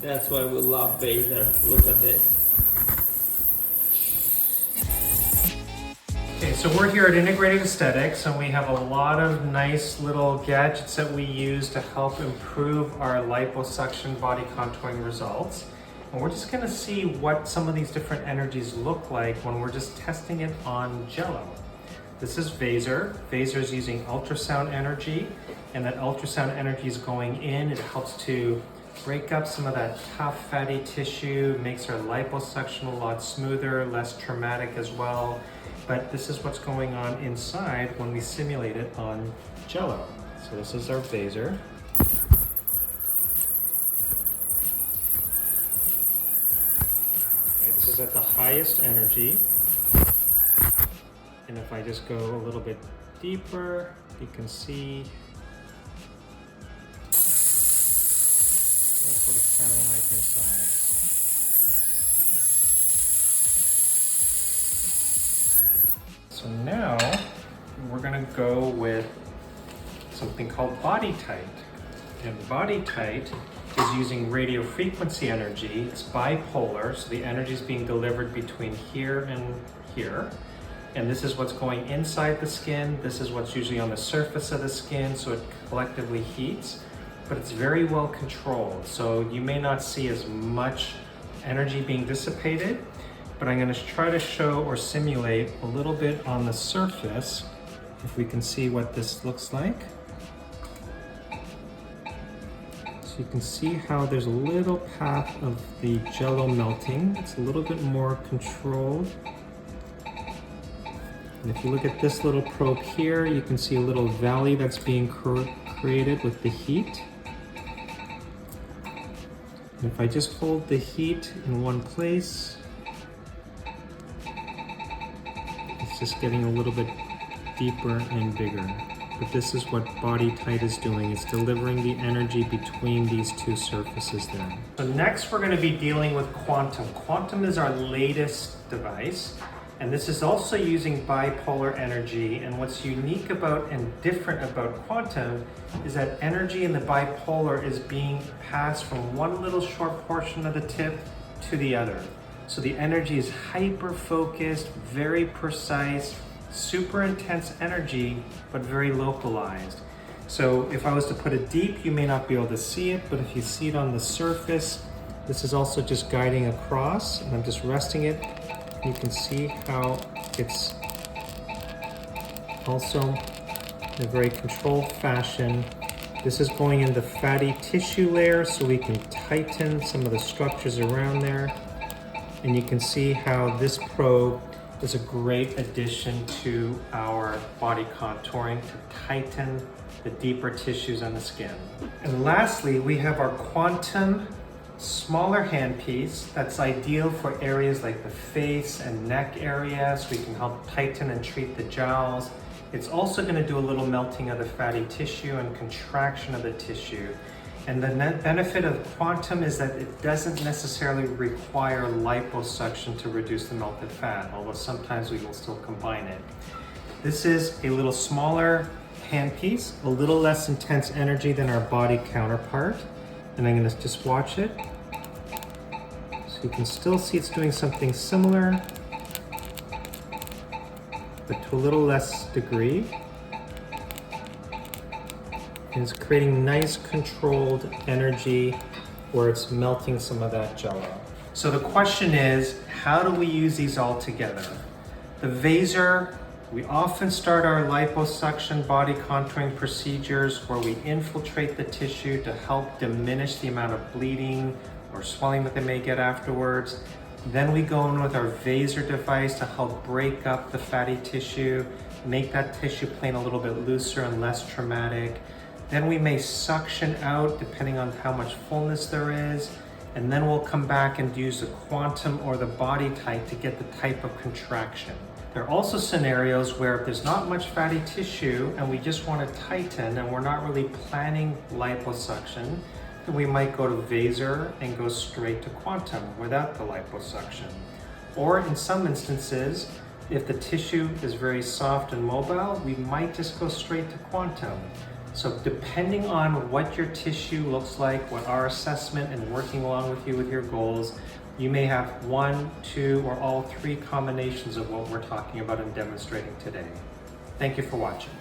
That's why we love Vaser. Look at this. Okay, so we're here at Integrated Aesthetics and we have a lot of nice little gadgets that we use to help improve our liposuction body contouring results. And we're just gonna see what some of these different energies look like when we're just testing it on Jello. This is Vaser. Vaser is using ultrasound energy, and that ultrasound energy is going in. It helps to break up some of that tough fatty tissue, makes our liposuction a lot smoother, less traumatic as well. But this is what's going on inside when we simulate it on Jello. So this is our Vaser. This is at the highest energy. And if I just go a little bit deeper, you can see that's what it's sounding like inside. So now we're gonna go with something called BodyTite. And BodyTite is using radiofrequency energy. It's bipolar, so the energy is being delivered between here and here. And this is what's going inside the skin. This is what's usually on the surface of the skin, so it collectively heats, but it's very well controlled. So you may not see as much energy being dissipated, but I'm gonna try to show or simulate a little bit on the surface, if we can see what this looks like. So you can see how there's a little path of the Jello melting. It's a little bit more controlled. And if you look at this little probe here, you can see a little valley that's being created with the heat. And if I just hold the heat in one place, it's just getting a little bit deeper and bigger. But this is what BodyTite is doing. It's delivering the energy between these two surfaces there. So next we're going to be dealing with Quantum. Quantum is our latest device. And this is also using bipolar energy. And what's unique about and different about Quantum is that energy in the bipolar is being passed from one little short portion of the tip to the other. So the energy is hyper-focused, very precise, super intense energy, but very localized. So if I was to put it deep, you may not be able to see it, but if you see it on the surface, this is also just guiding across, and I'm just resting it. You can see how it's also in a very controlled fashion. This is going in the fatty tissue layer so we can tighten some of the structures around there. And you can see how this probe is a great addition to our body contouring to tighten the deeper tissues on the skin. And lastly, we have our Quantum smaller handpiece that's ideal for areas like the face and neck area, so we can help tighten and treat the jowls. It's also going to do a little melting of the fatty tissue and contraction of the tissue. And the net benefit of Quantum is that it doesn't necessarily require liposuction to reduce the melted fat, although sometimes we will still combine it. This is a little smaller handpiece, a little less intense energy than our body counterpart. And I'm going to just watch it. So you can still see it's doing something similar, but to a little less degree. And it's creating nice controlled energy where it's melting some of that Jello. So the question is, how do we use these all together? The Vaser, we often start our liposuction body contouring procedures where we infiltrate the tissue to help diminish the amount of bleeding or swelling that they may get afterwards. Then we go in with our Vaser device to help break up the fatty tissue, make that tissue plane a little bit looser and less traumatic. Then we may suction out depending on how much fullness there is. And then we'll come back and use the Quantum or the BodyTite to get the type of contraction. There are also scenarios where if there's not much fatty tissue and we just want to tighten and we're not really planning liposuction, then we might go to Vaser and go straight to Quantum without the liposuction. Or in some instances, if the tissue is very soft and mobile, we might just go straight to Quantum. So depending on what your tissue looks like, what our assessment and working along with you with your goals, you may have 1, 2, or all 3 combinations of what we're talking about and demonstrating today. Thank you for watching.